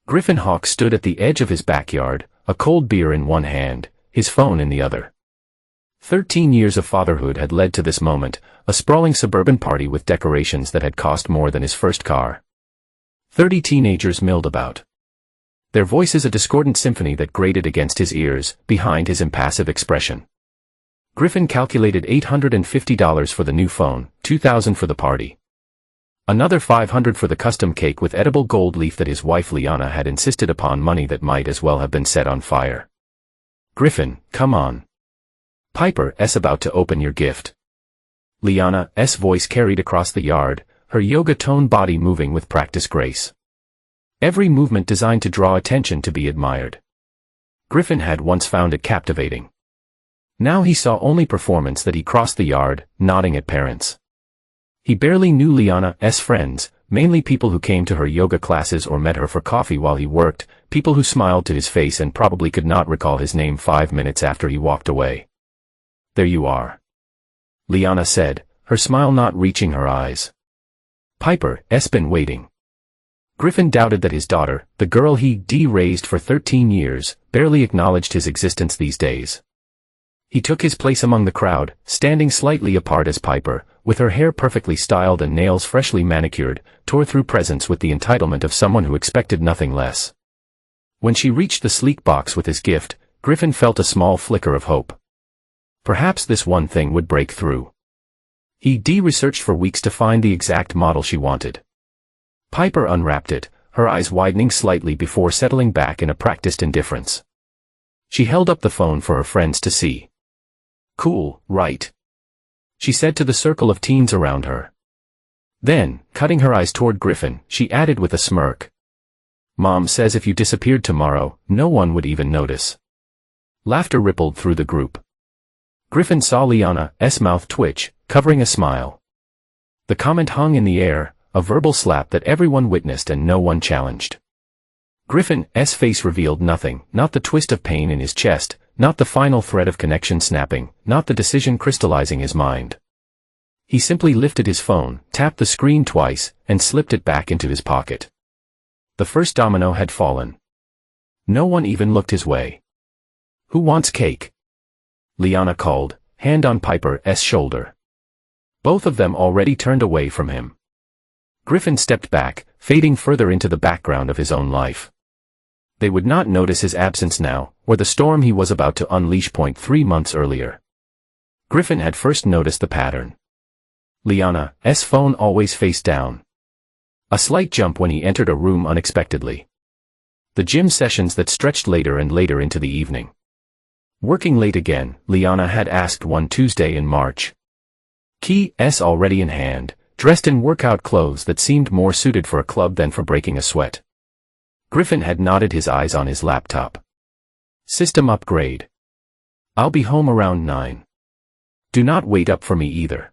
Griffin Hawk stood at the edge of his backyard, a cold beer in one hand, his phone in the other. 13 years of fatherhood had led to this moment, a sprawling suburban party with decorations that had cost more than his first car. 30 teenagers milled about. Their voices a discordant symphony that grated against his ears, behind his impassive expression. Griffin calculated $850 for the new phone, $2,000 for the party. Another $500 for the custom cake with edible gold leaf that his wife Liana had insisted upon, money that might as well have been set on fire. Griffin, come on. Piper's about to open your gift. Liana's voice carried across the yard, her yoga-toned body moving with practiced grace. Every movement designed to draw attention to be admired. Griffin had once found it captivating. Now he saw only performance that he crossed the yard, nodding at parents. He barely knew Liana's friends, mainly people who came to her yoga classes or met her for coffee while he worked, people who smiled to his face and probably could not recall his name 5 minutes after he walked away. There you are. Liana said, her smile not reaching her eyes. Piper's been waiting. Griffin doubted that his daughter, the girl he'd raised for 13 years, barely acknowledged his existence these days. He took his place among the crowd, standing slightly apart as Piper, with her hair perfectly styled and nails freshly manicured, tore through presents with the entitlement of someone who expected nothing less. When she reached the sleek box with his gift, Griffin felt a small flicker of hope. Perhaps this one thing would break through. He'd researched for weeks to find the exact model she wanted. Piper unwrapped it, her eyes widening slightly before settling back in a practiced indifference. She held up the phone for her friends to see. Cool, right? She said to the circle of teens around her. Then, cutting her eyes toward Griffin, she added with a smirk. Mom says if you disappeared tomorrow, no one would even notice. Laughter rippled through the group. Griffin saw Liana's mouth twitch, covering a smile. The comment hung in the air, a verbal slap that everyone witnessed and no one challenged. Griffin's face revealed nothing, not the twist of pain in his chest, not the final thread of connection snapping, not the decision crystallizing his mind. He simply lifted his phone, tapped the screen twice, and slipped it back into his pocket. The first domino had fallen. No one even looked his way. Who wants cake? Liana called, hand on Piper's shoulder. Both of them already turned away from him. Griffin stepped back, fading further into the background of his own life. They would not notice his absence now, or the storm he was about to unleash. 3 months earlier. Griffin had first noticed the pattern. Liana's phone always face down. A slight jump when he entered a room unexpectedly. The gym sessions that stretched later and later into the evening. Working late again, Liana had asked one Tuesday in March. Keys already in hand, dressed in workout clothes that seemed more suited for a club than for breaking a sweat. Griffin had nodded, his eyes on his laptop. System upgrade. I'll be home around 9. Do not wait up for me either.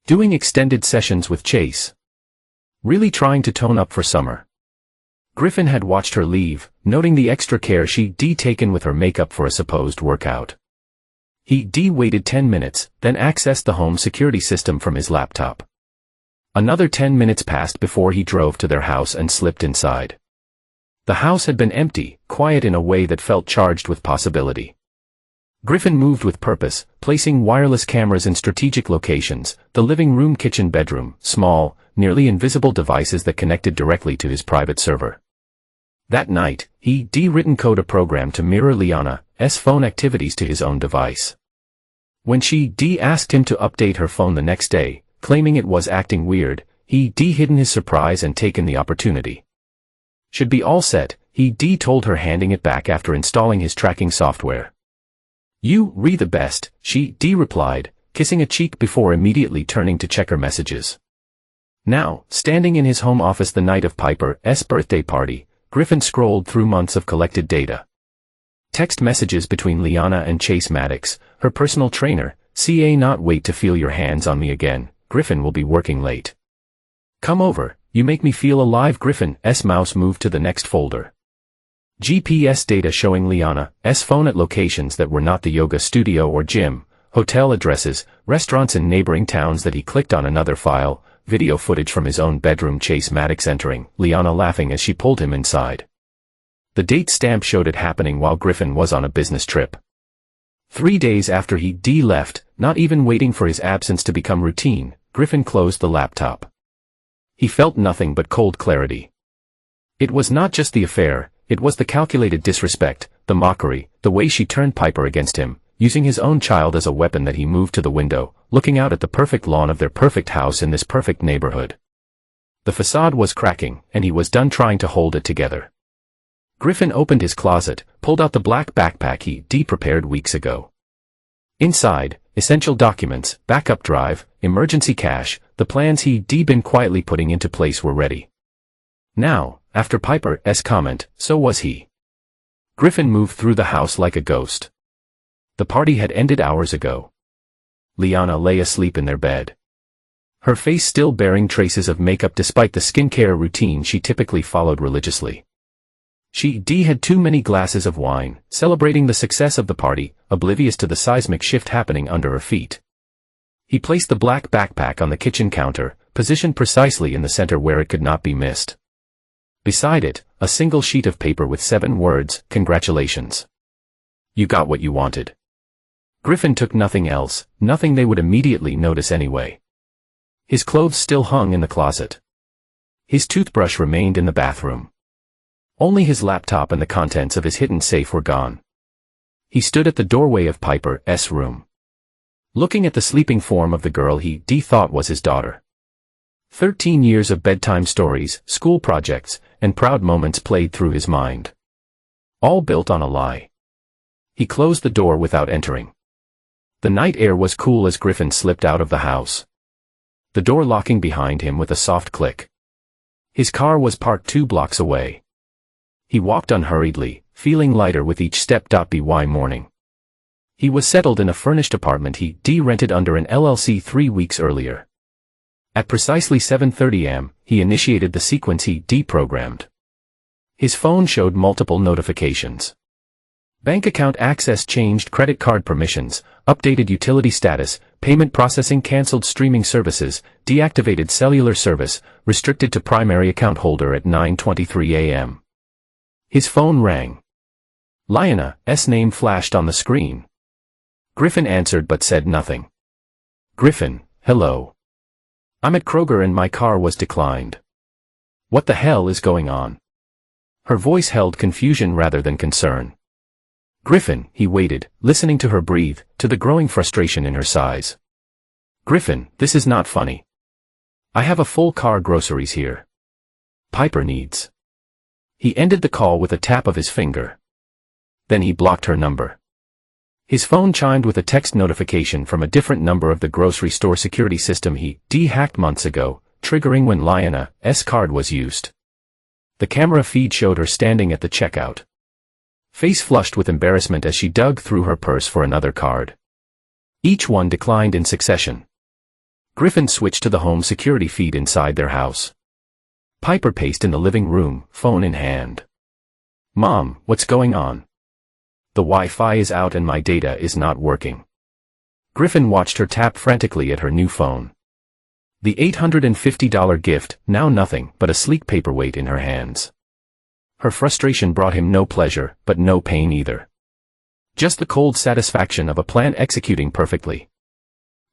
Doing extended sessions with Chase. Really trying to tone up for summer. Griffin had watched her leave, noting the extra care she'd taken with her makeup for a supposed workout. He waited 10 minutes, then accessed the home security system from his laptop. Another 10 minutes passed before he drove to their house and slipped inside. The house had been empty, quiet in a way that felt charged with possibility. Griffin moved with purpose, placing wireless cameras in strategic locations, the living room, kitchen, bedroom, small, nearly invisible devices that connected directly to his private server. That night, he'd written code a program to mirror Liana's phone activities to his own device. When she asked him to update her phone the next day, claiming it was acting weird, he'd hidden his surprise and taken the opportunity. Should be all set, he'd told her, handing it back after installing his tracking software. You re the best, she replied, kissing a cheek before immediately turning to check her messages. Now, standing in his home office the night of Piper's birthday party, Griffin scrolled through months of collected data. Text messages between Liana and Chase Maddox, her personal trainer. Not wait to feel your hands on me again, Griffin will be working late. Come over, you make me feel alive. Griffin's mouse moved to the next folder. GPS data showing Liana's phone at locations that were not the yoga studio or gym, hotel addresses, restaurants in neighboring towns that he clicked on. Another file, video footage from his own bedroom. Chase Maddox entering, Liana laughing as she pulled him inside. The date stamp showed it happening while Griffin was on a business trip. 3 days after he left, not even waiting for his absence to become routine, Griffin closed the laptop. He felt nothing but cold clarity. It was not just the affair, it was the calculated disrespect, the mockery, the way she turned Piper against him, using his own child as a weapon that he moved to the window, looking out at the perfect lawn of their perfect house in this perfect neighborhood. The facade was cracking, and he was done trying to hold it together. Griffin opened his closet, pulled out the black backpack he prepared weeks ago. Inside, essential documents, backup drive, emergency cash, the plans he'd been quietly putting into place were ready. Now, after Piper's comment, so was he. Griffin moved through the house like a ghost. The party had ended hours ago. Liana lay asleep in their bed. Her face still bearing traces of makeup despite the skincare routine she typically followed religiously. She had too many glasses of wine, celebrating the success of the party, oblivious to the seismic shift happening under her feet. He placed the black backpack on the kitchen counter, positioned precisely in the center where it could not be missed. Beside it, a single sheet of paper with 7 words, "Congratulations. You got what you wanted." Griffin took nothing else, nothing they would immediately notice anyway. His clothes still hung in the closet. His toothbrush remained in the bathroom. Only his laptop and the contents of his hidden safe were gone. He stood at the doorway of Piper's room, looking at the sleeping form of the girl he thought was his daughter. 13 years of bedtime stories, school projects, and proud moments played through his mind. All built on a lie. He closed the door without entering. The night air was cool as Griffin slipped out of the house, the door locking behind him with a soft click. His car was parked 2 blocks away. He walked unhurriedly, feeling lighter with each step. By morning, he was settled in a furnished apartment he rented under an LLC 3 weeks earlier. At precisely 7:30 am, he initiated the sequence he programmed. His phone showed multiple notifications. Bank account access changed, credit card permissions, updated utility status, payment processing canceled, streaming services, deactivated cellular service, restricted to primary account holder at 9:23 am. His phone rang. Liana's name flashed on the screen. Griffin answered but said nothing. "Griffin, hello. I'm at Kroger and my car was declined. What the hell is going on?" Her voice held confusion rather than concern. Griffin, he waited, listening to her breathe, to the growing frustration in her sighs. "Griffin, this is not funny. I have a full car, groceries here. Piper needs." He ended the call with a tap of his finger. Then he blocked her number. His phone chimed with a text notification from a different number of the grocery store security system he hacked months ago, triggering when Liana's card was used. The camera feed showed her standing at the checkout, face flushed with embarrassment as she dug through her purse for another card. Each one declined in succession. Griffin switched to the home security feed inside their house. Piper paced in the living room, phone in hand. "Mom, what's going on? The Wi-Fi is out and my data is not working." Griffin watched her tap frantically at her new phone. The $850 gift, now nothing but a sleek paperweight in her hands. Her frustration brought him no pleasure, but no pain either. Just the cold satisfaction of a plan executing perfectly.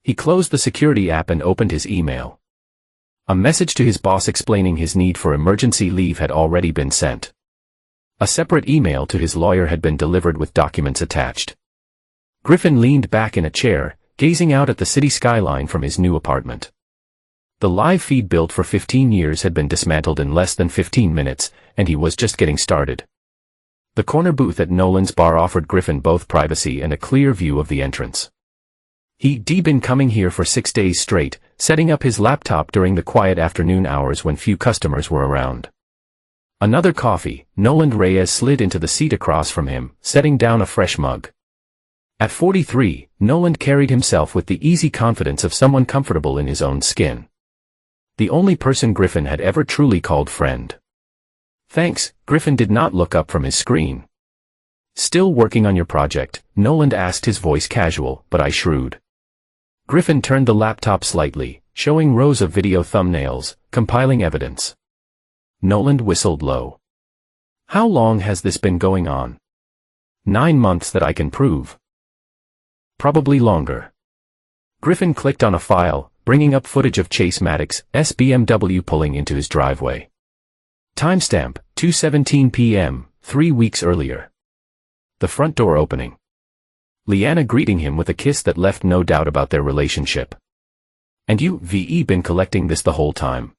He closed the security app and opened his email. A message to his boss explaining his need for emergency leave had already been sent. A separate email to his lawyer had been delivered with documents attached. Griffin leaned back in a chair, gazing out at the city skyline from his new apartment. The live feed built for 15 years had been dismantled in less than 15 minutes, and he was just getting started. The corner booth at Nolan's bar offered Griffin both privacy and a clear view of the entrance. He'd been coming here for 6 days straight, setting up his laptop during the quiet afternoon hours when few customers were around. Another coffee, Nolan Reyes slid into the seat across from him, setting down a fresh mug. At 43, Nolan carried himself with the easy confidence of someone comfortable in his own skin. The only person Griffin had ever truly called friend. "Thanks." Griffin did not look up from his screen. "Still working on your project?" Nolan asked, his voice casual, but shrewd. Griffin turned the laptop slightly, showing rows of video thumbnails, compiling evidence. Nolan whistled low. How long has this been going on? 9 months that I can prove. Probably longer. Griffin clicked on a file, bringing up footage of Chase Maddox's BMW pulling into his driveway. Timestamp, 2:17 p.m., 3 weeks earlier. The front door opening. Leanna greeting him with a kiss that left no doubt about their relationship. And you've been collecting this the whole time.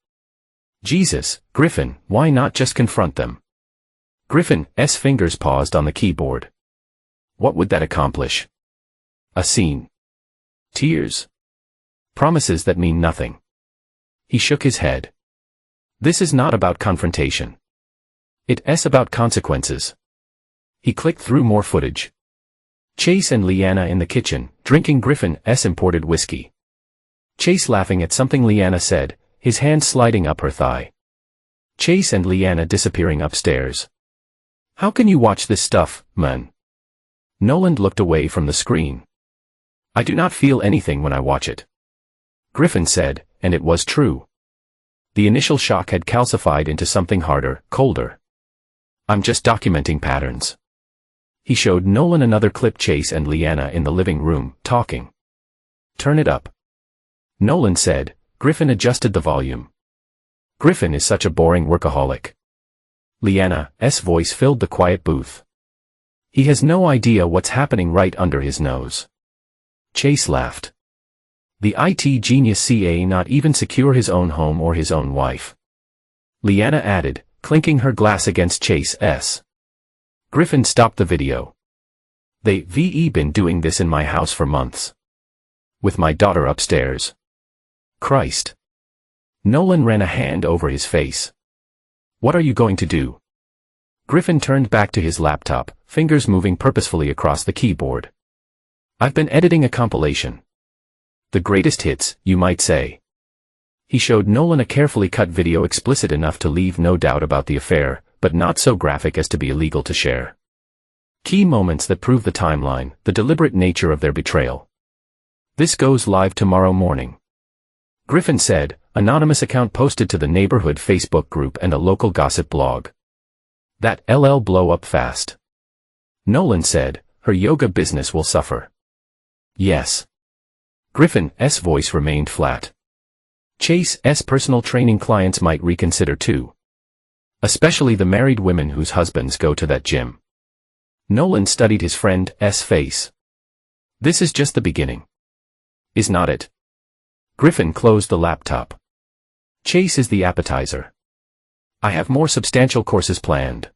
Jesus, Griffin, why not just confront them? Griffin's fingers paused on the keyboard. What would that accomplish? A scene. Tears. Promises that mean nothing. He shook his head. This is not about confrontation. It's about consequences. He clicked through more footage. Chase and Leanna in the kitchen, drinking Griffin's imported whiskey. Chase laughing at something Leanna said, his hand sliding up her thigh. Chase and Leanna disappearing upstairs. How can you watch this stuff, man? Nolan looked away from the screen. I do not feel anything when I watch it. Griffin said, and it was true. The initial shock had calcified into something harder, colder. I'm just documenting patterns. He showed Nolan another clip. Chase and Leanna in the living room, talking. Turn it up. Nolan said. Griffin adjusted the volume. Griffin is such a boring workaholic. Leanna's voice filled the quiet booth. He has no idea what's happening right under his nose. Chase laughed. The IT genius CA not even secure his own home or his own wife. Leanna added, clinking her glass against Chase's. Griffin stopped the video. They've been doing this in my house for months. With my daughter upstairs. Christ. Nolan ran a hand over his face. What are you going to do? Griffin turned back to his laptop, fingers moving purposefully across the keyboard. I've been editing a compilation. The greatest hits, you might say. He showed Nolan a carefully cut video explicit enough to leave no doubt about the affair, but not so graphic as to be illegal to share. Key moments that prove the timeline, the deliberate nature of their betrayal. This goes live tomorrow morning. Griffin said, anonymous account posted to the neighborhood Facebook group and a local gossip blog. That LL blow up fast. Nolan said, her yoga business will suffer. Yes. Griffin's voice remained flat. Chase's personal training clients might reconsider too. Especially the married women whose husbands go to that gym. Nolan studied his friend's face. This is just the beginning. Is not it? Griffin closed the laptop. Chase is the appetizer. I have more substantial courses planned.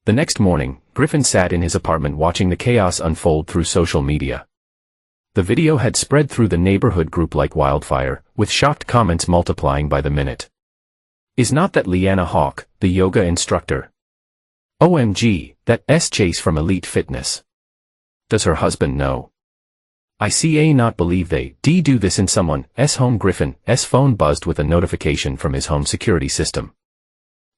The next morning, Griffin sat in his apartment watching the chaos unfold through social media. The video had spread through the neighborhood group like wildfire, with shocked comments multiplying by the minute. Is not that Leanna Hawk, the yoga instructor? OMG, that's Chase from Elite Fitness. Does her husband know? I not believe they do this in someone's home. Griffin's phone buzzed with a notification from his home security system.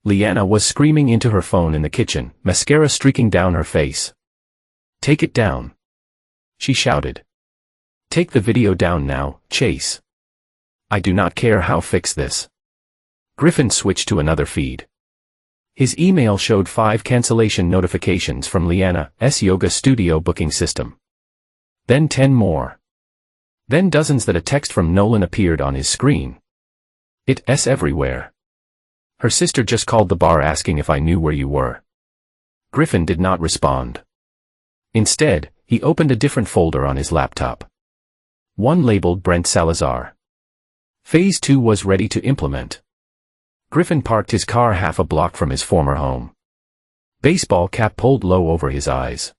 Leanna was screaming into her phone in the kitchen, mascara streaking down her face. Take it down. She shouted. Take the video down now, Chase. I do not care how. Fix this. Griffin switched to another feed. His email showed 5 cancellation notifications from Leanna's yoga studio booking system. Then 10 more. Then dozens that a text from Nolan appeared on his screen. It's everywhere. Her sister just called the bar asking if I knew where you were. Griffin did not respond. Instead, he opened a different folder on his laptop. One labeled Brent Salazar. Phase 2 was ready to implement. Griffin parked his car half a block from his former home. Baseball cap pulled low over his eyes.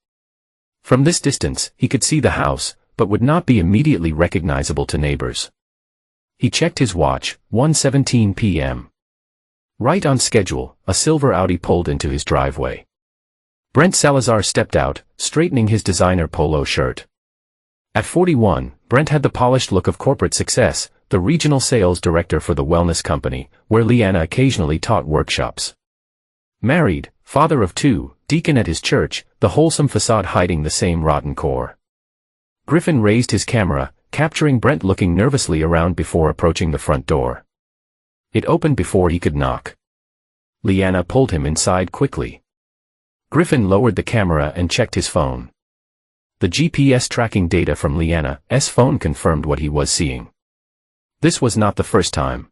From this distance, he could see the house, but would not be immediately recognizable to neighbors. He checked his watch, 1:17 p.m. Right on schedule, a silver Audi pulled into his driveway. Brent Salazar stepped out, straightening his designer polo shirt. At 41, Brent had the polished look of corporate success, the regional sales director for the wellness company, where Leanna occasionally taught workshops. Married, father of 2, deacon at his church, the wholesome facade hiding the same rotten core. Griffin raised his camera, capturing Brent looking nervously around before approaching the front door. It opened before he could knock. Leanna pulled him inside quickly. Griffin lowered the camera and checked his phone. The GPS tracking data from Leanna's phone confirmed what he was seeing. This was not the first time.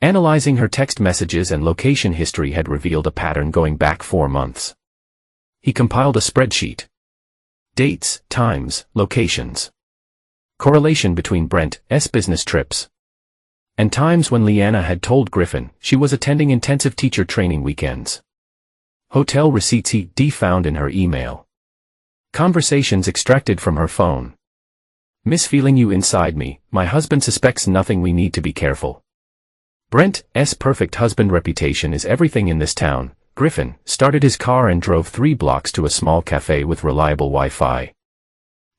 Analyzing her text messages and location history had revealed a pattern going back 4 months. He compiled a spreadsheet. Dates, times, locations. Correlation between Brent's business trips. And times when Leanna had told Griffin she was attending intensive teacher training weekends. Hotel receipts he found in her email. Conversations extracted from her phone. Miss feeling you inside me, my husband suspects nothing, we need to be careful. Brent's perfect husband reputation is everything in this town. Griffin started his car and drove 3 blocks to a small cafe with reliable Wi-Fi.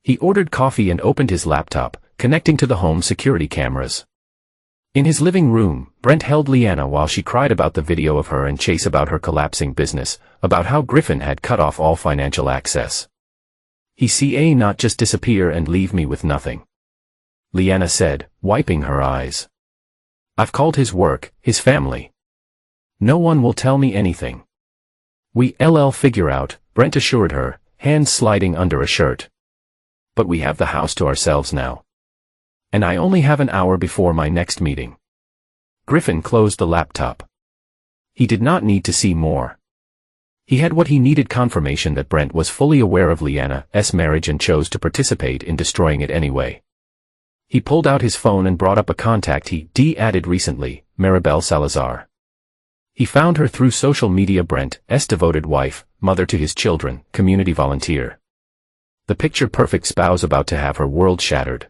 He ordered coffee and opened his laptop, connecting to the home security cameras. In his living room, Brent held Leanna while she cried about the video of her and Chase, about her collapsing business, about how Griffin had cut off all financial access. He see not just disappear and leave me with nothing. Leanna said, wiping her eyes. I've called his work, his family. No one will tell me anything. We'll figure out, Brent assured her, hands sliding under a shirt. But we have the house to ourselves now. And I only have an hour before my next meeting. Griffin closed the laptop. He did not need to see more. He had what he needed: confirmation that Brent was fully aware of Leanna's marriage and chose to participate in destroying it anyway. He pulled out his phone and brought up a contact he added recently, Maribel Salazar. He found her through social media. Brent's devoted wife, mother to his children, community volunteer. The picture-perfect spouse about to have her world shattered.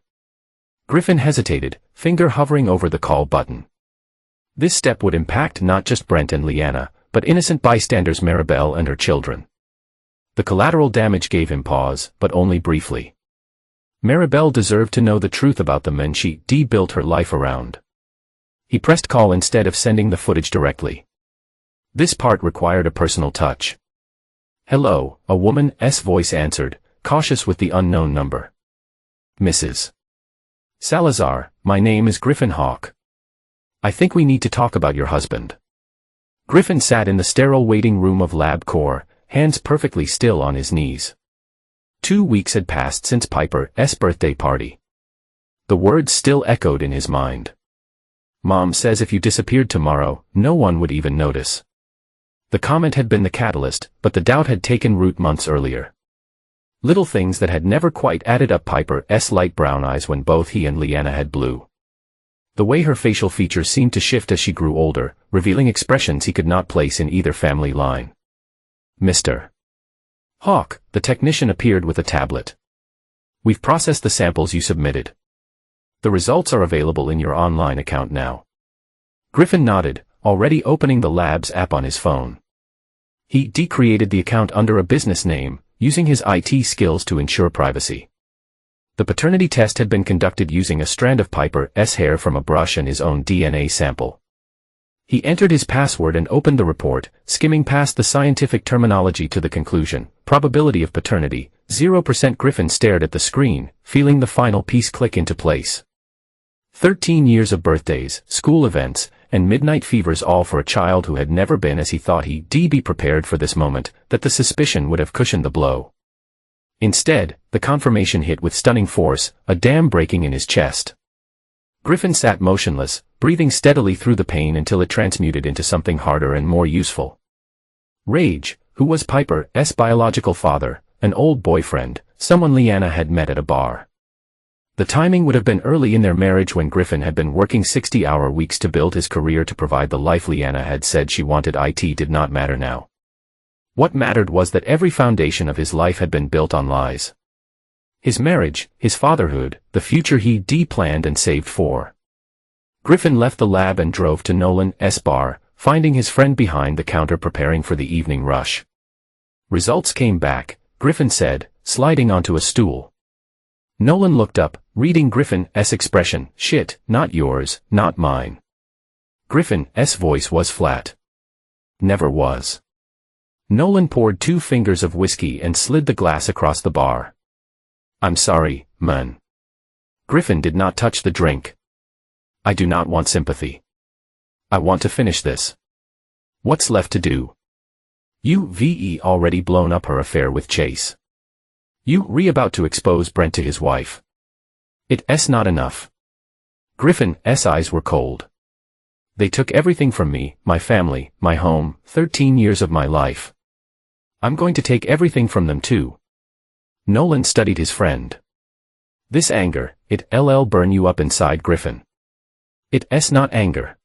Griffin hesitated, finger hovering over the call button. This step would impact not just Brent and Leanna, but innocent bystanders, Maribel and her children. The collateral damage gave him pause, but only briefly. Maribel deserved to know the truth about the men she built her life around. He pressed call instead of sending the footage directly. This part required a personal touch. Hello, a woman's voice answered, cautious with the unknown number. Mrs. Salazar, my name is Griffin Hawk. I think we need to talk about your husband. Griffin sat in the sterile waiting room of LabCorp, hands perfectly still on his knees. 2 weeks had passed since Piper's birthday party. The words still echoed in his mind. Mom says if you disappeared tomorrow, no one would even notice. The comment had been the catalyst, but the doubt had taken root months earlier. Little things that had never quite added up: Piper's light brown eyes when both he and Leanna had blue. The way her facial features seemed to shift as she grew older, revealing expressions he could not place in either family line. Mr. Hawk, the technician appeared with a tablet. We've processed the samples you submitted. The results are available in your online account now. Griffin nodded, already opening the lab's app on his phone. He created the account under a business name, using his IT skills to ensure privacy. The paternity test had been conducted using a strand of Piper's hair from a brush and his own DNA sample. He entered his password and opened the report, skimming past the scientific terminology to the conclusion: probability of paternity, 0%. Griffin stared at the screen, feeling the final piece click into place. 13 years of birthdays, school events, and midnight fevers, all for a child who had never been as he thought he'd be prepared for this moment, that the suspicion would have cushioned the blow. Instead, the confirmation hit with stunning force, a dam breaking in his chest. Griffin sat motionless, breathing steadily through the pain until it transmuted into something harder and more useful. Rage, who was Piper's biological father, an old boyfriend, someone Leanna had met at a bar. The timing would have been early in their marriage when Griffin had been working 60-hour weeks to build his career to provide the life Leanna had said she wanted. IT did not matter now. What mattered was that every foundation of his life had been built on lies. His marriage, his fatherhood, the future he'd planned and saved for. Griffin left the lab and drove to Nolan's bar, finding his friend behind the counter preparing for the evening rush. Results came back, Griffin said, sliding onto a stool. Nolan looked up, reading Griffin's expression. Shit, not yours, not mine. Griffin's voice was flat. Never was. Nolan poured 2 fingers of whiskey and slid the glass across the bar. I'm sorry, man. Griffin did not touch the drink. I do not want sympathy. I want to finish this. What's left to do? You've already blown up her affair with Chase. You're about to expose Brent to his wife. It's not enough. Griffin's eyes were cold. They took everything from me, my family, my home, 13 years of my life. I'm going to take everything from them too. Nolan studied his friend. This anger, it'll burn you up inside, Griffin. It's not anger.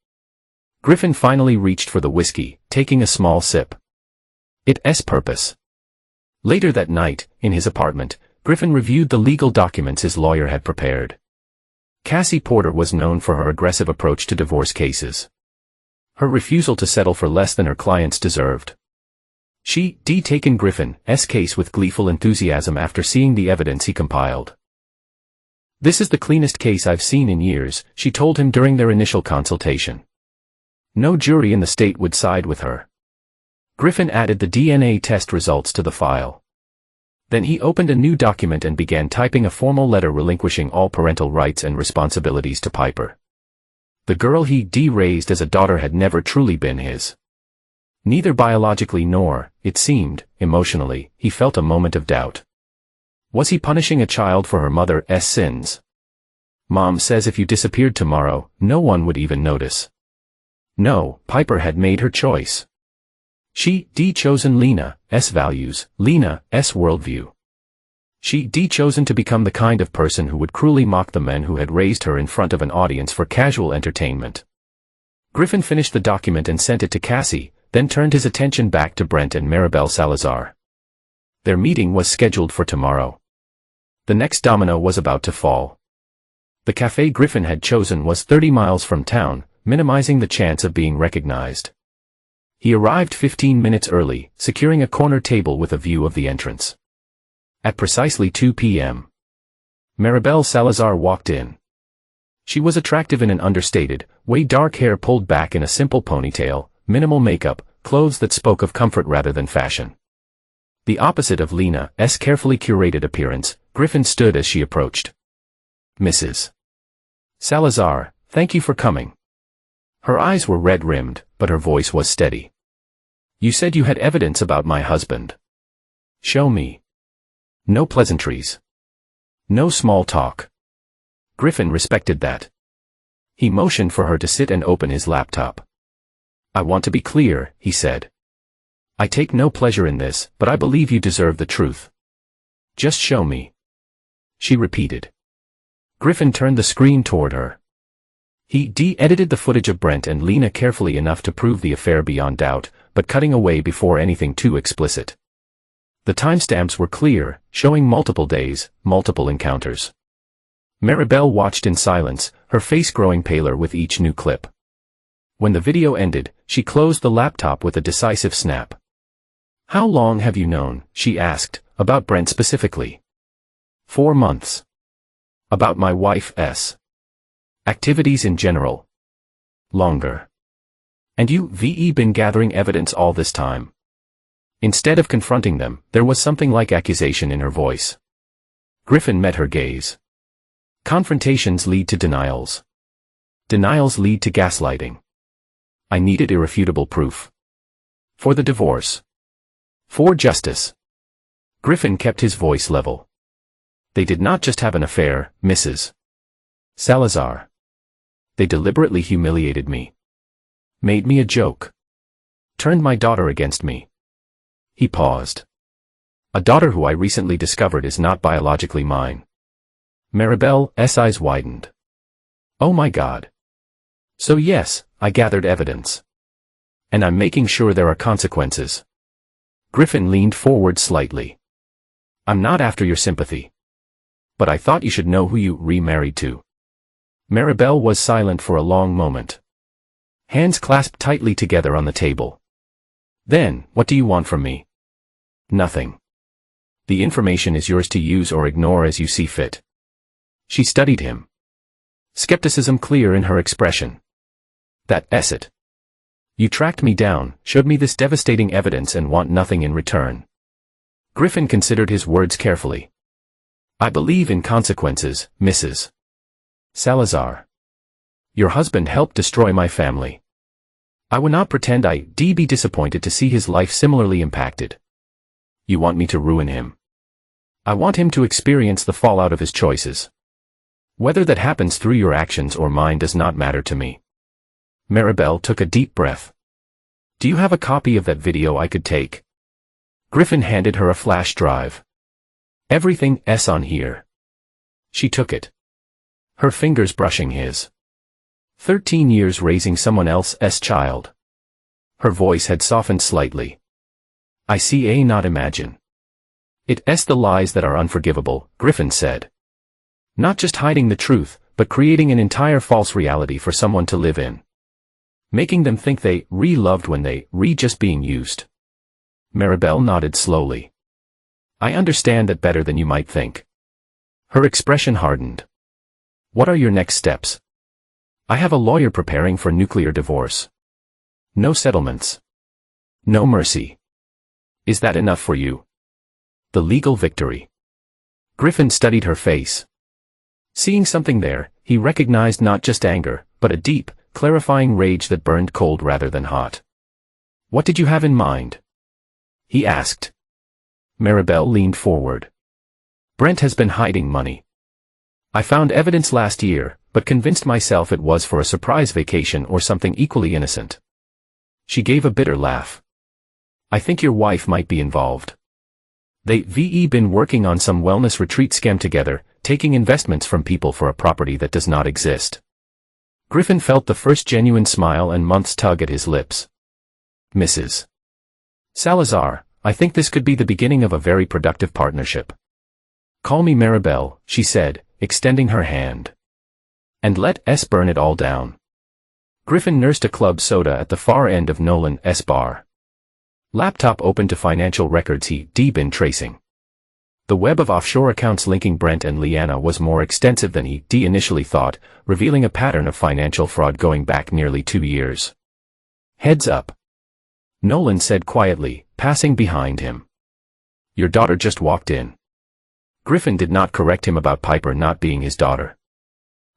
Griffin finally reached for the whiskey, taking a small sip. It's purpose. Later that night, in his apartment, Griffin reviewed the legal documents his lawyer had prepared. Cassie Porter was known for her aggressive approach to divorce cases. Her refusal to settle for less than her clients deserved. She'd taken Griffin's case with gleeful enthusiasm after seeing the evidence he compiled. This is the cleanest case I've seen in years, she told him during their initial consultation. No jury in the state would side with her. Griffin added the DNA test results to the file. Then he opened a new document and began typing a formal letter relinquishing all parental rights and responsibilities to Piper. The girl he'd raised as a daughter had never truly been his. Neither biologically nor, it seemed, emotionally, he felt a moment of doubt. Was he punishing a child for her mother's sins? Mom says if you disappeared tomorrow, no one would even notice. No, Piper had made her choice. She'd chosen Lena's values, Lena's worldview. She'd chosen to become the kind of person who would cruelly mock the men who had raised her in front of an audience for casual entertainment. Griffin finished the document and sent it to Cassie, then turned his attention back to Brent and Maribel Salazar. Their meeting was scheduled for tomorrow. The next domino was about to fall. The cafe Griffin had chosen was 30 miles from town, minimizing the chance of being recognized. He arrived 15 minutes early, securing a corner table with a view of the entrance. At precisely 2 p.m., Maribel Salazar walked in. She was attractive in an understated way, dark hair pulled back in a simple ponytail, minimal makeup, clothes that spoke of comfort rather than fashion. The opposite of Lena's carefully curated appearance, Griffin stood as she approached. Mrs. Salazar, thank you for coming. Her eyes were red-rimmed, but her voice was steady. You said you had evidence about my husband. Show me. No pleasantries. No small talk. Griffin respected that. He motioned for her to sit and open his laptop. I want to be clear, he said. I take no pleasure in this, but I believe you deserve the truth. Just show me. She repeated. Griffin turned the screen toward her. He de-edited the footage of Brent and Lena carefully enough to prove the affair beyond doubt, but cutting away before anything too explicit. The timestamps were clear, showing multiple days, multiple encounters. Maribel watched in silence, her face growing paler with each new clip. When the video ended, she closed the laptop with a decisive snap. How long have you known, she asked, about Brent specifically? 4 months. About my wife's activities in general? Longer. And you've been gathering evidence all this time? Instead of confronting them, there was something like accusation in her voice. Griffin met her gaze. Confrontations lead to denials. Denials lead to gaslighting. I needed irrefutable proof. For the divorce. For justice. Griffin kept his voice level. They did not just have an affair, Mrs. Salazar. They deliberately humiliated me. Made me a joke. Turned my daughter against me. He paused. A daughter who I recently discovered is not biologically mine. Maribel's eyes widened. Oh my God. So yes, I gathered evidence. And I'm making sure there are consequences. Griffin leaned forward slightly. I'm not after your sympathy. But I thought you should know who you remarried to. Maribel was silent for a long moment. Hands clasped tightly together on the table. Then, what do you want from me? Nothing. The information is yours to use or ignore as you see fit. She studied him. Skepticism clear in her expression. That's it. You tracked me down, showed me this devastating evidence and want nothing in return. Griffin considered his words carefully. I believe in consequences, Mrs. Salazar. Your husband helped destroy my family. I would not pretend I'd be disappointed to see his life similarly impacted. You want me to ruin him? I want him to experience the fallout of his choices. Whether that happens through your actions or mine does not matter to me. Maribel took a deep breath. Do you have a copy of that video I could take? Griffin handed her a flash drive. Everything's on here. She took it. Her fingers brushing his. 13 years raising someone else's child. Her voice had softened slightly. I see not imagine. It's the lies that are unforgivable, Griffin said. Not just hiding the truth, but creating an entire false reality for someone to live in. Making them think they loved when they just being used. Maribel nodded slowly. I understand that better than you might think. Her expression hardened. What are your next steps? I have a lawyer preparing for nuclear divorce. No settlements. No mercy. Is that enough for you? The legal victory. Griffin studied her face. Seeing something there, he recognized not just anger, but a deep, clarifying rage that burned cold rather than hot. What did you have in mind? He asked. Maribel leaned forward. Brent has been hiding money. I found evidence last year, but convinced myself it was for a surprise vacation or something equally innocent. She gave a bitter laugh. I think your wife might be involved. They've been working on some wellness retreat scam together, taking investments from people for a property that does not exist. Griffin felt the first genuine smile and months tug at his lips. Mrs. Salazar, I think this could be the beginning of a very productive partnership. Call me Maribel, she said, extending her hand. And let's burn it all down. Griffin nursed a club soda at the far end of Nolan's bar. Laptop open to financial records he'd been tracing. The web of offshore accounts linking Brent and Leanna was more extensive than he initially thought, revealing a pattern of financial fraud going back nearly 2 years. Heads up. Nolan said quietly, passing behind him. Your daughter just walked in. Griffin did not correct him about Piper not being his daughter.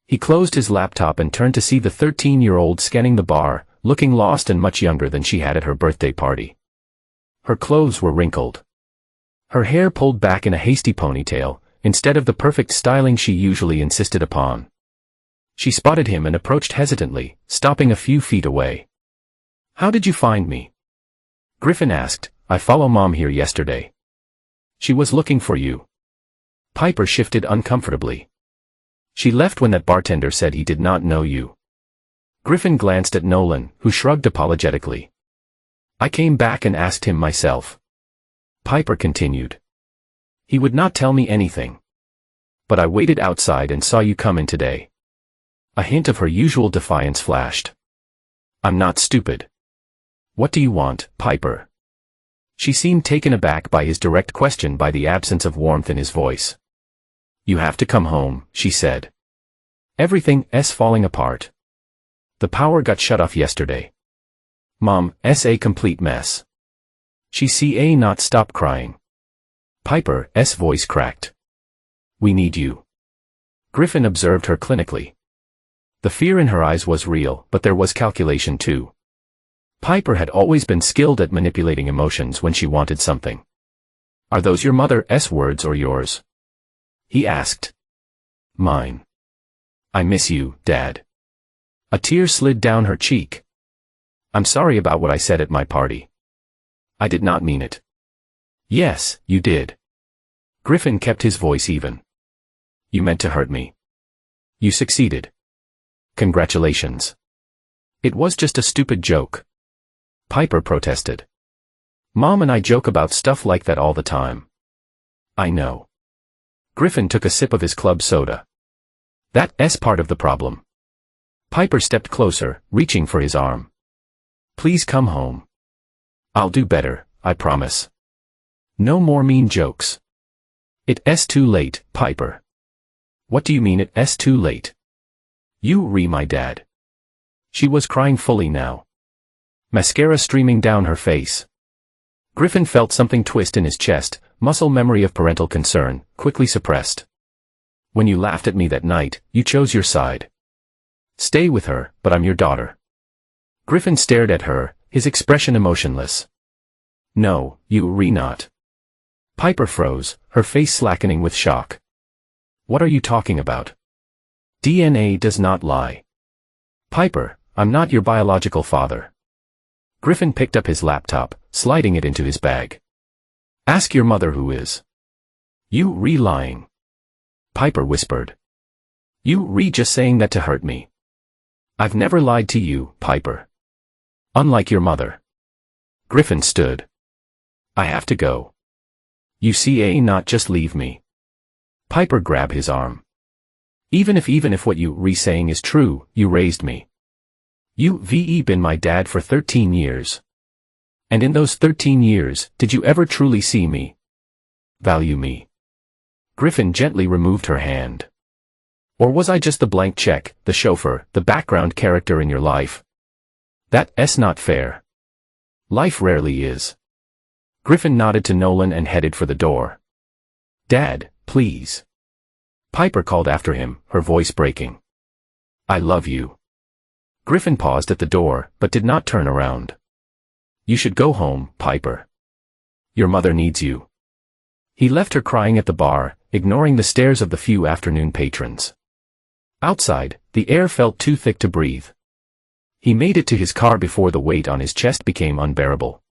He closed his laptop and turned to see the 13-year-old scanning the bar, looking lost and much younger than she had at her birthday party. Her clothes were wrinkled. Her hair pulled back in a hasty ponytail, instead of the perfect styling she usually insisted upon. She spotted him and approached hesitantly, stopping a few feet away. How did you find me? Griffin asked. I follow Mom here yesterday. She was looking for you. Piper shifted uncomfortably. She left when that bartender said he did not know you. Griffin glanced at Nolan, who shrugged apologetically. I came back and asked him myself. Piper continued. He would not tell me anything. But I waited outside and saw you come in today. A hint of her usual defiance flashed. I'm not stupid. What do you want, Piper? She seemed taken aback by his direct question by the absence of warmth in his voice. You have to come home, she said. Everything's falling apart. The power got shut off yesterday. Mom's a complete mess. She not stop crying. Piper's voice cracked. We need you. Griffin observed her clinically. The fear in her eyes was real, but there was calculation too. Piper had always been skilled at manipulating emotions when she wanted something. Are those your mother's words or yours? He asked. Mine. I miss you, Dad. A tear slid down her cheek. I'm sorry about what I said at my party. I did not mean it. Yes, you did. Griffin kept his voice even. You meant to hurt me. You succeeded. Congratulations. It was just a stupid joke. Piper protested. Mom and I joke about stuff like that all the time. I know. Griffin took a sip of his club soda. That's part of the problem. Piper stepped closer, reaching for his arm. Please come home. I'll do better, I promise. No more mean jokes. It's too late, Piper. What do you mean it's too late? You my dad. She was crying fully now. Mascara streaming down her face. Griffin felt something twist in his chest, muscle memory of parental concern, quickly suppressed. When you laughed at me that night, you chose your side. Stay with her, but I'm your daughter. Griffin stared at her, his expression emotionless. No, you not. Piper froze, her face slackening with shock. What are you talking about? DNA does not lie. Piper, I'm not your biological father. Griffin picked up his laptop, sliding it into his bag. Ask your mother who is. You lying. Piper whispered. You just saying that to hurt me. I've never lied to you, Piper. Unlike your mother. Griffin stood. I have to go. You see, not just leave me. Piper grabbed his arm. Even if what you saying is true, you raised me. You've been my dad for 13 years. And in those 13 years, did you ever truly see me? Value me? Griffin gently removed her hand. Or was I just the blank check, the chauffeur, the background character in your life? That's not fair. Life rarely is. Griffin nodded to Nolan and headed for the door. Dad, please. Piper called after him, her voice breaking. I love you. Griffin paused at the door, but did not turn around. You should go home, Piper. Your mother needs you. He left her crying at the bar, ignoring the stares of the few afternoon patrons. Outside, the air felt too thick to breathe. He made it to his car before the weight on his chest became unbearable.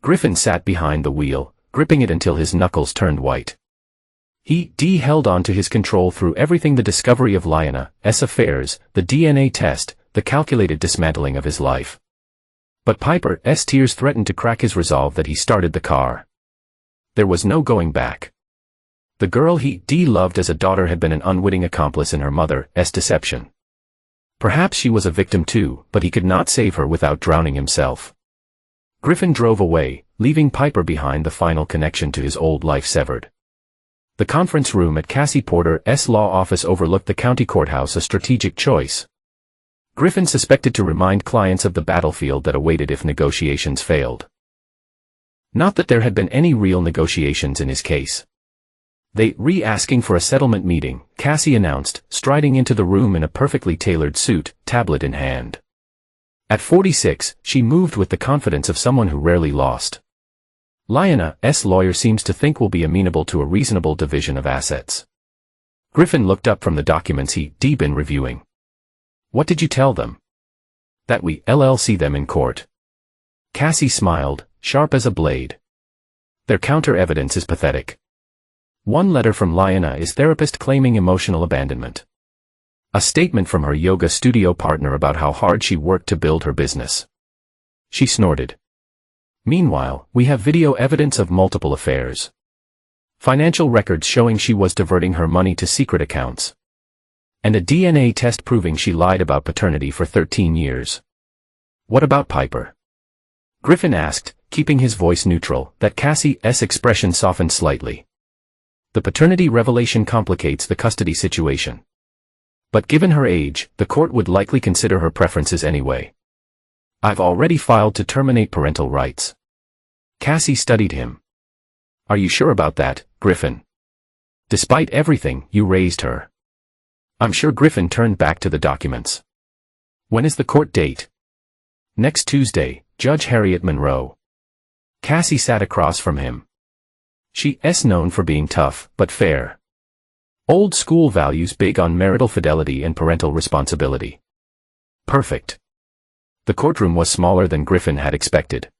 Griffin sat behind the wheel, gripping it until his knuckles turned white. He held on to his control through everything: the discovery of Lyanna's affairs, the DNA test, the calculated dismantling of his life. But Piper's tears threatened to crack his resolve that he started the car. There was no going back. The girl he loved as a daughter had been an unwitting accomplice in her mother's deception. Perhaps she was a victim too, but he could not save her without drowning himself. Griffin drove away, leaving Piper behind, the final connection to his old life severed. The conference room at Cassie Porter's law office overlooked the county courthouse, a strategic choice. Griffin suspected to remind clients of the battlefield that awaited if negotiations failed. Not that there had been any real negotiations in his case. They asking for a settlement meeting, Cassie announced, striding into the room in a perfectly tailored suit, tablet in hand. At 46, she moved with the confidence of someone who rarely lost. Lyanna's lawyer seems to think we'll be amenable to a reasonable division of assets. Griffin looked up from the documents he'd been reviewing. What did you tell them? That we LLC them in court. Cassie smiled, sharp as a blade. Their counter-evidence is pathetic. One letter from Lyanna's therapist claiming emotional abandonment. A statement from her yoga studio partner about how hard she worked to build her business. She snorted. Meanwhile, we have video evidence of multiple affairs. Financial records showing she was diverting her money to secret accounts. And a DNA test proving she lied about paternity for 13 years. What about Piper? Griffin asked, keeping his voice neutral. That Cassie's expression softened slightly. The paternity revelation complicates the custody situation. But given her age, the court would likely consider her preferences anyway. I've already filed to terminate parental rights. Cassie studied him. Are you sure about that, Griffin? Despite everything, you raised her. I'm sure. Griffin turned back to the documents. When is the court date? Next Tuesday, Judge Harriet Monroe. Cassie sat across from him. She's known for being tough, but fair. Old school values big on marital fidelity and parental responsibility. Perfect. The courtroom was smaller than Griffin had expected.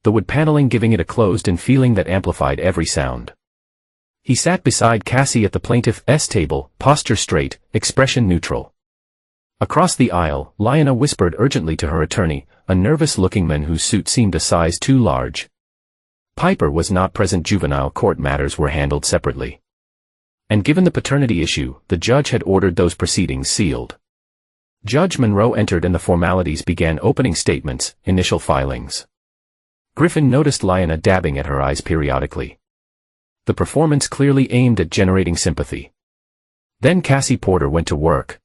The wood paneling giving it a closed-in feeling that amplified every sound. He sat beside Cassie at the plaintiff's table, posture straight, expression neutral. Across the aisle, Lyanna whispered urgently to her attorney, a nervous-looking man whose suit seemed a size too large. Piper was not present. Juvenile court matters were handled separately. And given the paternity issue, the judge had ordered those proceedings sealed. Judge Monroe entered and the formalities began: opening statements, initial filings. Griffin noticed Lyanna dabbing at her eyes periodically. The performance clearly aimed at generating sympathy. Then Cassie Porter went to work.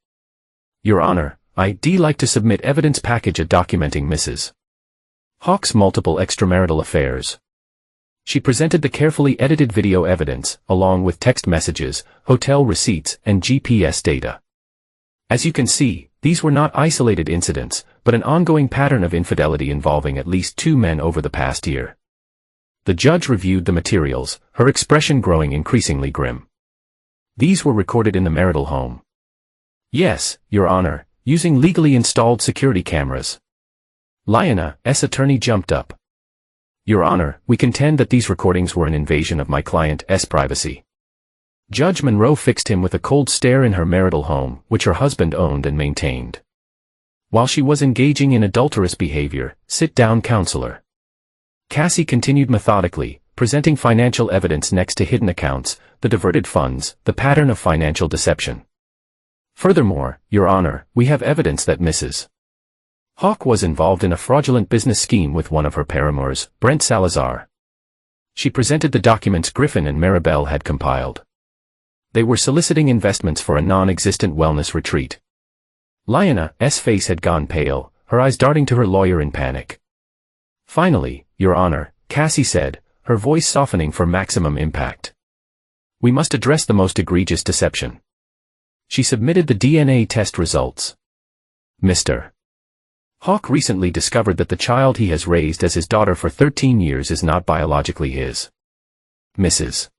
Your Honor, I'd like to submit evidence package documenting Mrs. Hawk's multiple extramarital affairs. She presented the carefully edited video evidence, along with text messages, hotel receipts, and GPS data. As you can see, these were not isolated incidents, but an ongoing pattern of infidelity involving at least 2 men over the past year. The judge reviewed the materials, her expression growing increasingly grim. These were recorded in the marital home. Yes, Your Honor, using legally installed security cameras. Lionel's attorney jumped up. Your Honor, we contend that these recordings were an invasion of my client's privacy. Judge Monroe fixed him with a cold stare in her marital home, which her husband owned and maintained. While she was engaging in adulterous behavior, sit down, counselor. Cassie continued methodically, presenting financial evidence next to hidden accounts, the diverted funds, the pattern of financial deception. Furthermore, Your Honor, we have evidence that Mrs. Hawk was involved in a fraudulent business scheme with one of her paramours, Brent Salazar. She presented the documents Griffin and Maribel had compiled. They were soliciting investments for a non-existent wellness retreat. Lionel's face had gone pale, her eyes darting to her lawyer in panic. Finally, Your Honor, Cassie said, her voice softening for maximum impact. We must address the most egregious deception. She submitted the DNA test results. Mr. Hawk recently discovered that the child he has raised as his daughter for 13 years is not biologically his. Mrs.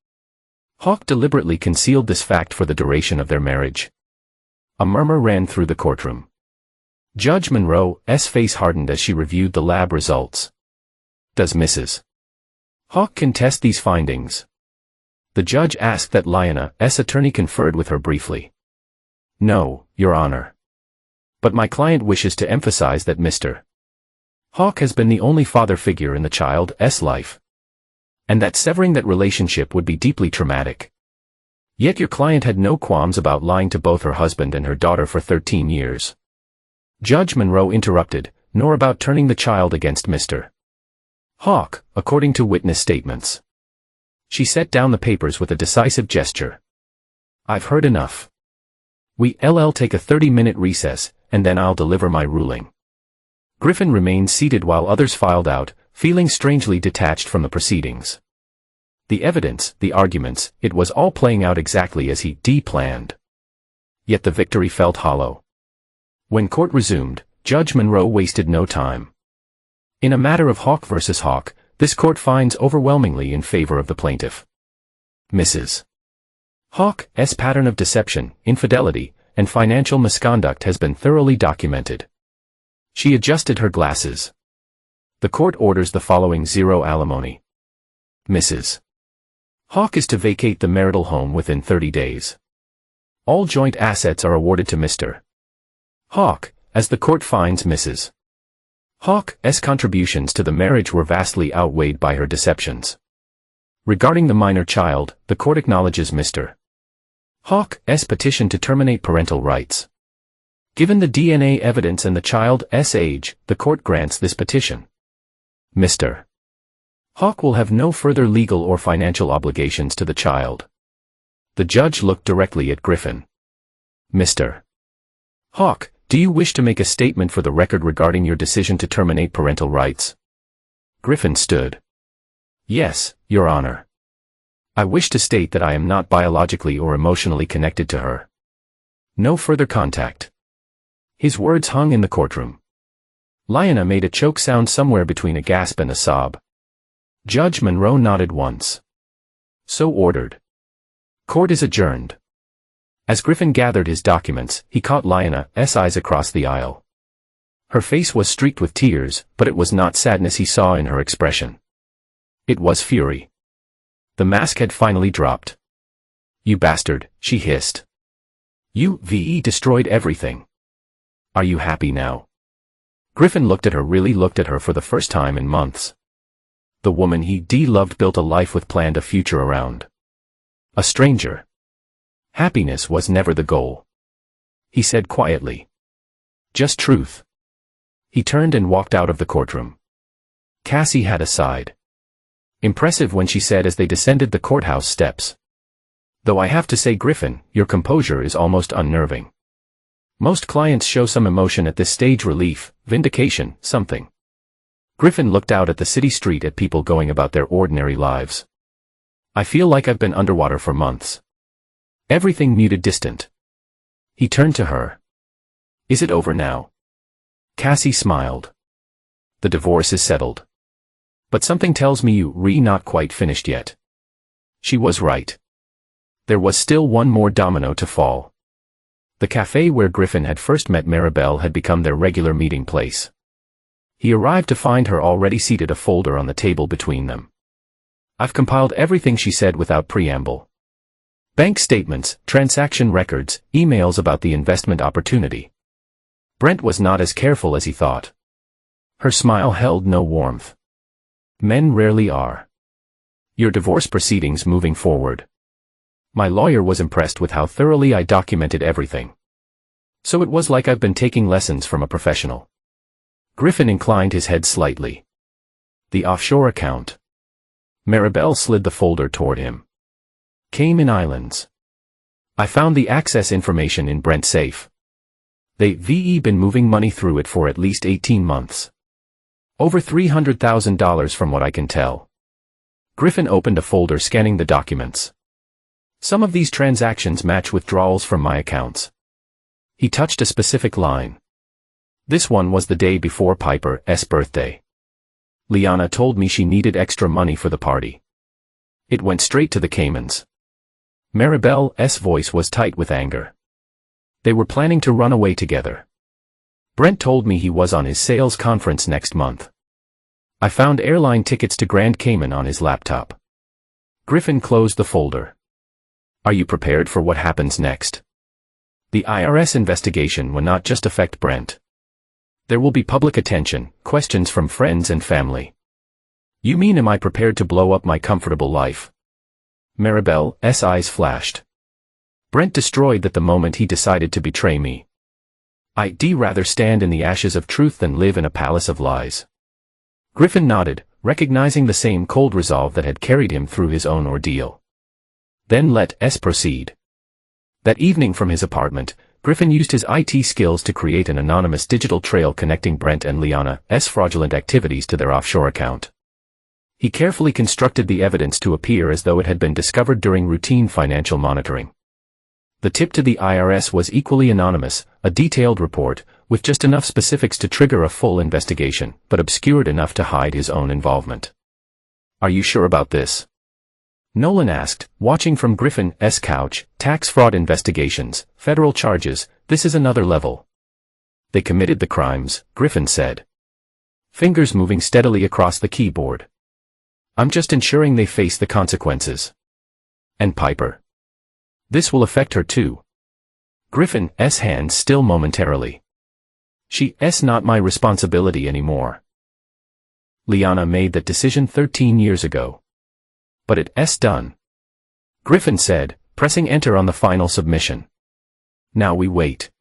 Hawk deliberately concealed this fact for the duration of their marriage. A murmur ran through the courtroom. Judge Monroe's face hardened as she reviewed the lab results. Does Mrs. Hawk contest these findings? The judge asked that Lionel's attorney conferred with her briefly. No, Your Honor. But my client wishes to emphasize that Mr. Hawk has been the only father figure in the child's life. And that severing that relationship would be deeply traumatic. Yet your client had no qualms about lying to both her husband and her daughter for 13 years. Judge Monroe interrupted, nor about turning the child against Mr. Hawk, according to witness statements. She set down the papers with a decisive gesture. I've heard enough. We'll take a 30-minute recess, and then I'll deliver my ruling. Griffin remained seated while others filed out, feeling strangely detached from the proceedings. The evidence, the arguments, it was all playing out exactly as he planned. Yet the victory felt hollow. When court resumed, Judge Monroe wasted no time. In a matter of Hawk versus Hawk, this court finds overwhelmingly in favor of the plaintiff. Mrs. Hawk's pattern of deception, infidelity, and financial misconduct has been thoroughly documented. She adjusted her glasses. The court orders the following: 0 alimony. Mrs. Hawk is to vacate the marital home within 30 days. All joint assets are awarded to Mr. Hawk, as the court finds Mrs. Hawk's contributions to the marriage were vastly outweighed by her deceptions. Regarding the minor child, the court acknowledges Mr. Hawk's petition to terminate parental rights. Given the DNA evidence and the child's age, the court grants this petition. Mr. Hawk will have no further legal or financial obligations to the child. The judge looked directly at Griffin. Mr. Hawk, do you wish to make a statement for the record regarding your decision to terminate parental rights? Griffin stood. Yes, Your Honor. I wish to state that I am not biologically or emotionally connected to her. No further contact. His words hung in the courtroom. Lionel made a choke sound somewhere between a gasp and a sob. Judge Monroe nodded once. So ordered. Court is adjourned. As Griffin gathered his documents, he caught Lionel's eyes across the aisle. Her face was streaked with tears, but it was not sadness he saw in her expression. It was fury. The mask had finally dropped. You bastard, she hissed. You destroyed everything. Are you happy now? Griffin looked at her, really looked at her for the first time in months. The woman he loved, built a life with, planned a future around. A stranger. Happiness was never the goal. He said quietly. Just truth. He turned and walked out of the courtroom. Cassie had a sighed. Impressive, when she said as they descended the courthouse steps. Though I have to say, Griffin, your composure is almost unnerving. Most clients show some emotion at this stage: relief, vindication, something. Griffin looked out at the city street, at people going about their ordinary lives. I feel like I've been underwater for months. Everything muted, distant. He turned to her. Is it over now? Cassie smiled. The divorce is settled. But something tells me you're not quite finished yet. She was right. There was still one more domino to fall. The cafe where Griffin had first met Maribel had become their regular meeting place. He arrived to find her already seated, a folder on the table between them. I've compiled everything, she said without preamble. Bank statements, transaction records, emails about the investment opportunity. Brent was not as careful as he thought. Her smile held no warmth. Men rarely are. Your divorce proceedings moving forward. My lawyer was impressed with how thoroughly I documented everything. So it was like I've been taking lessons from a professional. Griffin inclined his head slightly. The offshore account. Maribel slid the folder toward him. Cayman Islands. I found the access information in Brent's safe. They've been moving money through it for at least 18 months. Over $300,000 from what I can tell. Griffin opened a folder, scanning the documents. Some of these transactions match withdrawals from my accounts. He touched a specific line. This one was the day before Piper's birthday. Liana told me she needed extra money for the party. It went straight to the Caymans. Maribel's voice was tight with anger. They were planning to run away together. Brent told me he was on his sales conference next month. I found airline tickets to Grand Cayman on his laptop. Griffin closed the folder. Are you prepared for what happens next? The IRS investigation will not just affect Brent. There will be public attention, questions from friends and family. You mean, am I prepared to blow up my comfortable life? Maribel's eyes flashed. Brent destroyed that the moment he decided to betray me. I'd rather stand in the ashes of truth than live in a palace of lies. Griffin nodded, recognizing the same cold resolve that had carried him through his own ordeal. Then let's proceed. That evening from his apartment, Griffin used his IT skills to create an anonymous digital trail connecting Brent and Liana's fraudulent activities to their offshore account. He carefully constructed the evidence to appear as though it had been discovered during routine financial monitoring. The tip to the IRS was equally anonymous, a detailed report, with just enough specifics to trigger a full investigation, but obscured enough to hide his own involvement. Are you sure about this? Nolan asked, watching from Griffin's couch. Tax fraud investigations, federal charges, this is another level. They committed the crimes, Griffin said. Fingers moving steadily across the keyboard. I'm just ensuring they face the consequences. And Piper. This will affect her too. Griffin's hands still momentarily. She's not my responsibility anymore. Liana made that decision 13 years ago. But it's done. Griffin said, pressing enter on the final submission. Now we wait.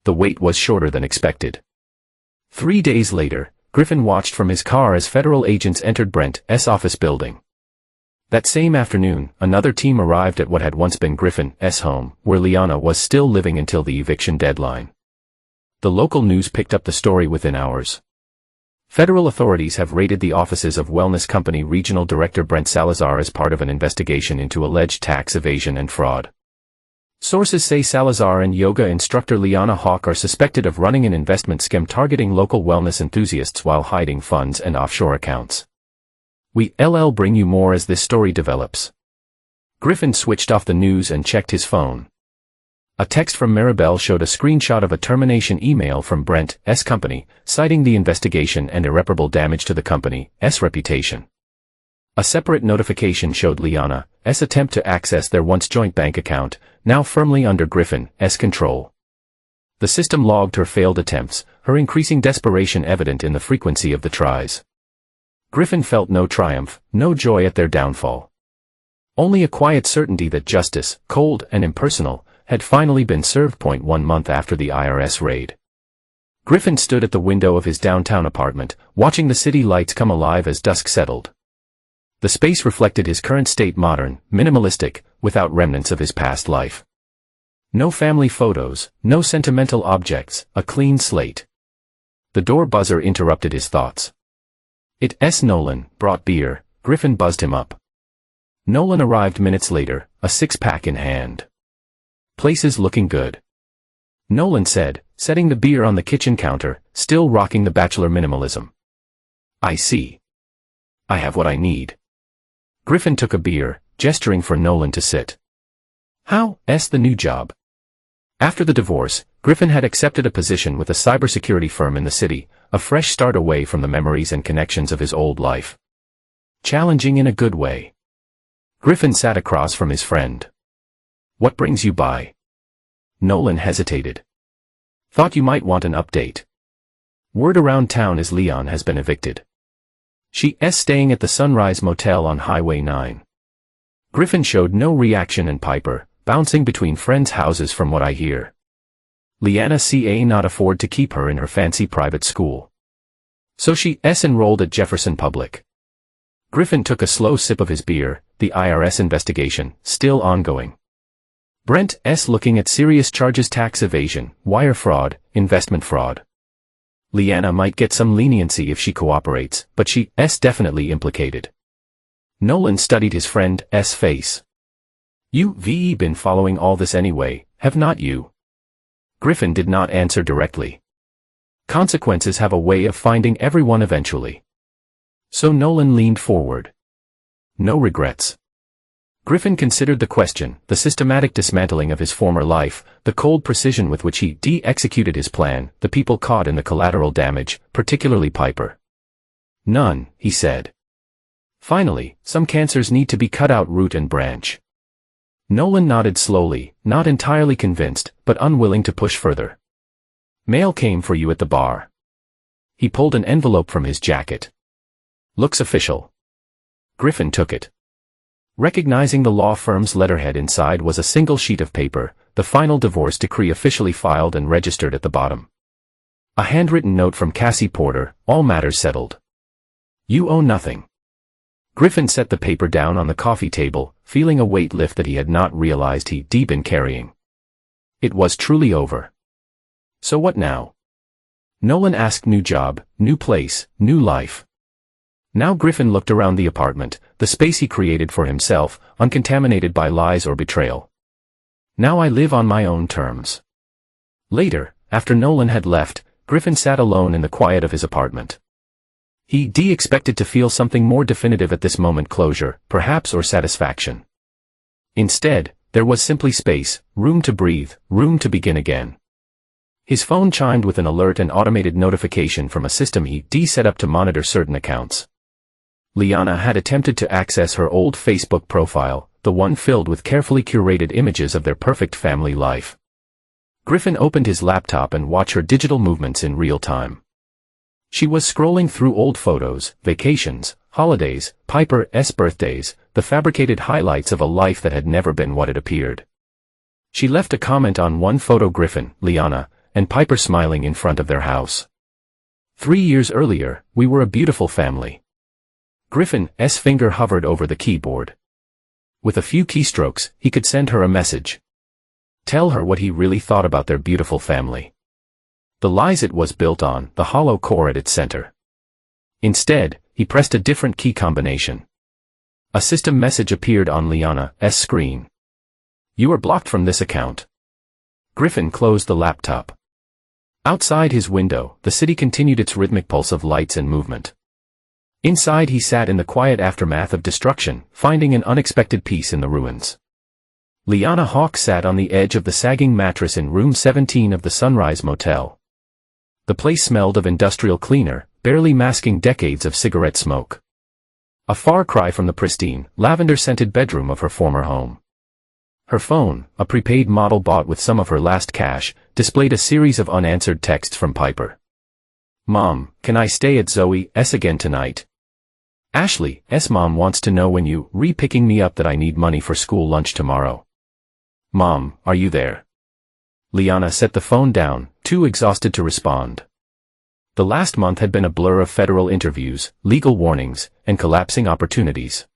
The wait was shorter than expected. 3 days later, Griffin watched from his car as federal agents entered Brent's office building. That same afternoon, another team arrived at what had once been Griffin's home, where Liana was still living until the eviction deadline. The local news picked up the story within hours. Federal authorities have raided the offices of wellness company regional director Brent Salazar as part of an investigation into alleged tax evasion and fraud. Sources say Salazar and yoga instructor Liana Hawk are suspected of running an investment scam targeting local wellness enthusiasts while hiding funds and offshore accounts. We'll bring you more as this story develops. Griffin switched off the news and checked his phone. A text from Maribel showed a screenshot of a termination email from Brent's company, citing the investigation and irreparable damage to the company's reputation. A separate notification showed Liana's attempt to access their once joint bank account, now firmly under Griffin's control. The system logged her failed attempts, her increasing desperation evident in the frequency of the tries. Griffin felt no triumph, no joy at their downfall. Only a quiet certainty that justice, cold and impersonal, had finally been served. 1 month after the IRS raid. Griffin stood at the window of his downtown apartment, watching the city lights come alive as dusk settled. The space reflected his current state, modern, minimalistic, without remnants of his past life. No family photos, no sentimental objects, a clean slate. The door buzzer interrupted his thoughts. It's Nolan, brought beer. Griffin buzzed him up. Nolan arrived minutes later, a 6-pack in hand. Place is looking good. Nolan said, setting the beer on the kitchen counter, still rocking the bachelor minimalism. I see. I have what I need. Griffin took a beer, gesturing for Nolan to sit. How's the new job? After the divorce, Griffin had accepted a position with a cybersecurity firm in the city, a fresh start away from the memories and connections of his old life. Challenging in a good way. Griffin sat across from his friend. What brings you by? Nolan hesitated. Thought you might want an update. Word around town is Leon has been evicted. She's staying at the Sunrise Motel on Highway 9. Griffin showed no reaction and Piper, bouncing between friends' houses from what I hear. Leanna can't afford to keep her in her fancy private school. So she's enrolled at Jefferson Public. Griffin took a slow sip of his beer, the IRS investigation, still ongoing. Brent's looking at serious charges: tax evasion, wire fraud, investment fraud. Leanna might get some leniency if she cooperates, but she's definitely implicated. Nolan studied his friend's face. You've been following all this anyway, have not you? Griffin did not answer directly. Consequences have a way of finding everyone eventually. So Nolan leaned forward. No regrets. Griffin considered the question, the systematic dismantling of his former life, the cold precision with which he executed his plan, the people caught in the collateral damage, particularly Piper. None, he said. Finally, some cancers need to be cut out root and branch. Nolan nodded slowly, not entirely convinced, but unwilling to push further. Mail came for you at the bar. He pulled an envelope from his jacket. Looks official. Griffin took it. Recognizing the law firm's letterhead inside was a single sheet of paper, the final divorce decree officially filed and registered at the bottom. A handwritten note from Cassie Porter, all matters settled. You owe nothing. Griffin set the paper down on the coffee table, feeling a weight lift that he had not realized he'd been carrying. It was truly over. So what now? Nolan asked. New job, new place, new life. Now Griffin looked around the apartment, the space he created for himself, uncontaminated by lies or betrayal. Now I live on my own terms. Later, after Nolan had left, Griffin sat alone in the quiet of his apartment. He expected to feel something more definitive at this moment: closure, perhaps, or satisfaction. Instead, there was simply space, room to breathe, room to begin again. His phone chimed with an alert and automated notification from a system he set up to monitor certain accounts. Leanna had attempted to access her old Facebook profile, the one filled with carefully curated images of their perfect family life. Griffin opened his laptop and watched her digital movements in real time. She was scrolling through old photos, vacations, holidays, Piper's birthdays, the fabricated highlights of a life that had never been what it appeared. She left a comment on one photo: Griffin, Leanna, and Piper smiling in front of their house. 3 years earlier, we were a beautiful family. Griffin's finger hovered over the keyboard. With a few keystrokes, he could send her a message. Tell her what he really thought about their beautiful family. The lies it was built on, the hollow core at its center. Instead, he pressed a different key combination. A system message appeared on Leanna's screen. You are blocked from this account. Griffin closed the laptop. Outside his window, the city continued its rhythmic pulse of lights and movement. Inside he sat in the quiet aftermath of destruction, finding an unexpected peace in the ruins. Leanna Hawke sat on the edge of the sagging mattress in room 17 of the Sunrise Motel. The place smelled of industrial cleaner, barely masking decades of cigarette smoke. A far cry from the pristine, lavender-scented bedroom of her former home. Her phone, a prepaid model bought with some of her last cash, displayed a series of unanswered texts from Piper. Mom, can I stay at Zoe's again tonight? Ashley's mom wants to know when you picking me up, that I need money for school lunch tomorrow. Mom, are you there? Leanna set the phone down, too exhausted to respond. The last month had been a blur of federal interviews, legal warnings, and collapsing opportunities.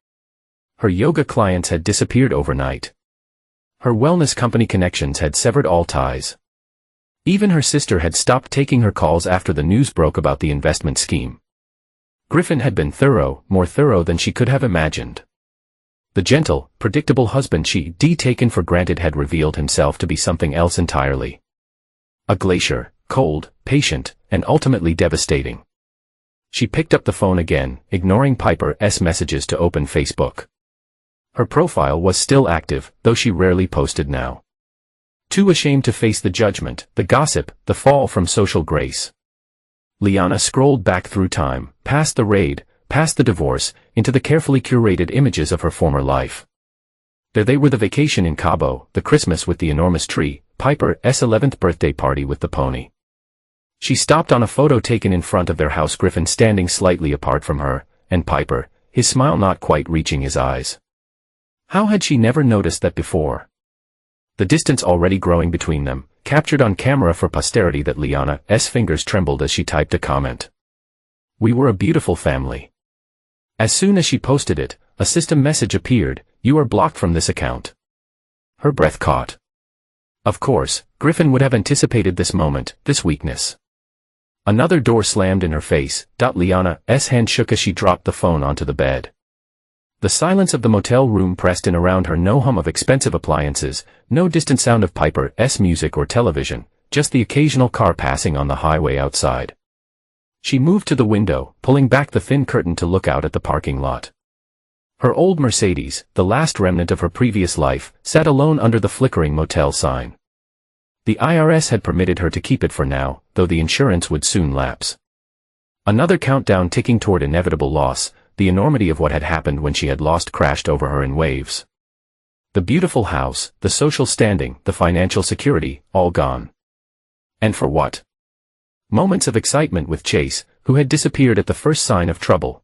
Her yoga clients had disappeared overnight. Her wellness company connections had severed all ties. Even her sister had stopped taking her calls after the news broke about the investment scheme. Griffin had been thorough, more thorough than she could have imagined. The gentle, predictable husband she'd taken for granted had revealed himself to be something else entirely. A glacier, cold, patient, and ultimately devastating. She picked up the phone again, ignoring Piper's messages to open Facebook. Her profile was still active, though she rarely posted now. Too ashamed to face the judgment, the gossip, the fall from social grace. Liana scrolled back through time, past the raid, past the divorce, into the carefully curated images of her former life. There they were: the vacation in Cabo, the Christmas with the enormous tree, Piper's 11th birthday party with the pony. She stopped on a photo taken in front of their house, Griffin standing slightly apart from her, and Piper, his smile not quite reaching his eyes. How had she never noticed that before? The distance already growing between them, captured on camera for posterity. That Liana's fingers trembled as she typed a comment. "We were a beautiful family." As soon as she posted it, a system message appeared: "You are blocked from this account." Her breath caught. Of course, Griffin would have anticipated this moment, this weakness. Another door slammed in her face. Liana's hand shook as she dropped the phone onto the bed. The silence of the motel room pressed in around her. No hum of expensive appliances, no distant sound of Piper's music or television, just the occasional car passing on the highway outside. She moved to the window, pulling back the thin curtain to look out at the parking lot. Her old Mercedes, the last remnant of her previous life, sat alone under the flickering motel sign. The IRS had permitted her to keep it for now, though the insurance would soon lapse. Another countdown ticking toward inevitable loss. The enormity of what had happened when she had lost crashed over her in waves. The beautiful house, the social standing, the financial security, all gone. And for what? Moments of excitement with Chase, who had disappeared at the first sign of trouble.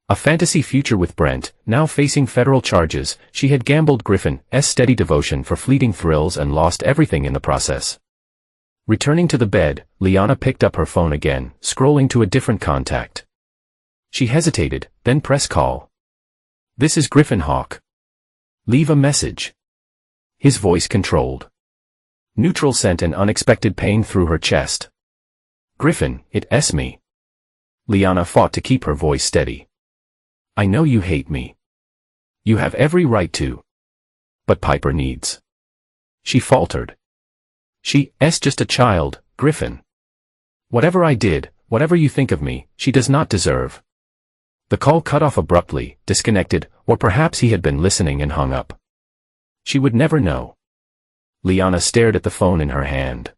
A fantasy future with Brent, now facing federal charges. She had gambled Griffin's steady devotion for fleeting thrills and lost everything in the process. Returning to the bed, Liana picked up her phone again, scrolling to a different contact. She hesitated, then pressed call. "This is Griffin Hawk. Leave a message." His voice controlled. Neutral sent an unexpected pain through her chest. "Griffin, it's me." Liana fought to keep her voice steady. "I know you hate me. You have every right to. But Piper needs." She faltered. "She's just a child, Griffin. Whatever I did, whatever you think of me, she does not deserve." The call cut off abruptly, disconnected, or perhaps he had been listening and hung up. She would never know. Liana stared at the phone in her hand.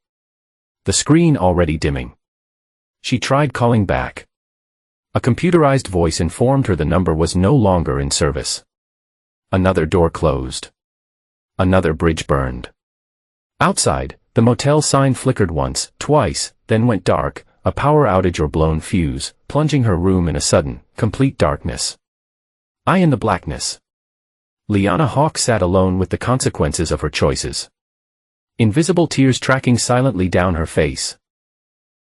The screen already dimming. She tried calling back. A computerized voice informed her the number was no longer in service. Another door closed. Another bridge burned. Outside, the motel sign flickered once, twice, then went dark, a power outage or blown fuse, plunging her room in a sudden, complete darkness. Eye in the blackness. Liana Hawk sat alone with the consequences of her choices. Invisible tears tracking silently down her face.